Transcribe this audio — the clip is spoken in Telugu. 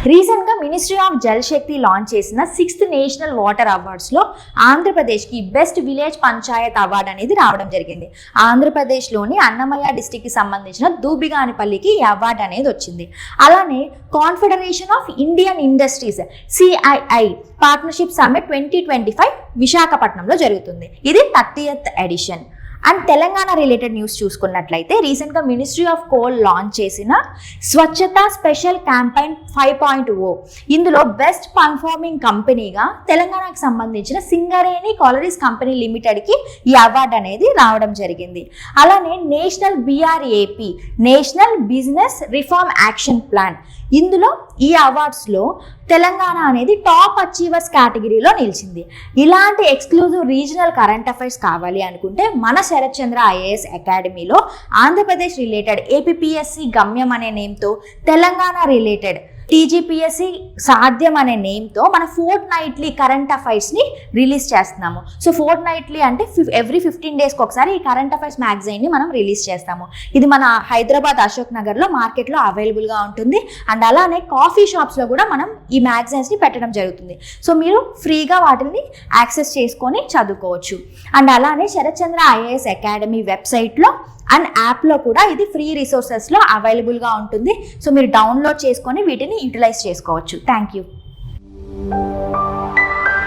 రీసెంట్గా ministry of Jal Shakti launch చేసిన 6th నేషనల్ వాటర్ అవార్డ్స్లో ఆంధ్రప్రదేశ్కి బెస్ట్ విలేజ్ పంచాయత్ అవార్డు అనేది రావడం జరిగింది. ఆంధ్రప్రదేశ్లోని అన్నమయ్య డిస్టిక్కి సంబంధించిన దూబిగానిపల్లికి ఈ అవార్డు అనేది వచ్చింది. అలానే Confederation of Indian Industries CII partnership summit 2025 విశాఖపట్నంలో జరుగుతుంది. ఇది 30th edition. And Telangana related news చూసుకున్నట్లయితే రీసెంట్గా మినిస్ట్రీ ఆఫ్ కోల్ లాంచ్ చేసిన స్వచ్ఛత స్పెషల్ క్యాంపెయిన్ 5.0 ఇందులో బెస్ట్ పర్ఫార్మింగ్ కంపెనీగా తెలంగాణకు సంబంధించిన సింగరేణి కాలరీస్ కంపెనీ లిమిటెడ్కి ఈ అవార్డు అనేది రావడం జరిగింది. అలానే national BRAP national business reform action plan ఇందులో ఈ అవార్డ్స్లో తెలంగాణ అనేది టాప్ అచీవర్స్ కేటగిరీలో నిలిచింది. ఇలాంటి ఎక్స్క్లూజివ్ రీజనల్ కరెంట్ అఫైర్స్ కావాలి అనుకుంటే మన శరత్ చంద్ర IAS అకాడమీలో ఆంధ్రప్రదేశ్ రిలేటెడ్ APPSC గమ్యం అనే నేమ్తో, తెలంగాణ రిలేటెడ్ TGPSC సాధ్యం అనే నేమ్తో మన ఫోర్ట్నైట్లీ కరెంట్ అఫైర్స్ని రిలీజ్ చేస్తున్నాము. సో ఫోర్ట్నైట్లీ అంటే ఎవ్రీ 15 డేస్కి ఒకసారి ఈ కరెంట్ అఫైర్స్ మ్యాగజైన్ని మనం రిలీజ్ చేస్తాము. ఇది మన హైదరాబాద్ అశోక్ నగర్లో మార్కెట్లో అవైలబుల్గా ఉంటుంది. అండ్ అలానే కాఫీ షాప్స్లో కూడా మనం ఈ మ్యాగజైన్స్ని పెట్టడం జరుగుతుంది. సో మీరు ఫ్రీగా వాటిని యాక్సెస్ చేసుకొని చదువుకోవచ్చు. అండ్ అలానే శరత్ చంద్ర IAS అకాడమీ వెబ్సైట్లో అండ్ యాప్లో కూడా ఇది ఫ్రీ రిసోర్సెస్లో అవైలబుల్గా ఉంటుంది. సో మీరు డౌన్లోడ్ చేసుకొని వీటిని యూటిలైజ్ చేసుకోవచ్చు. Thank you.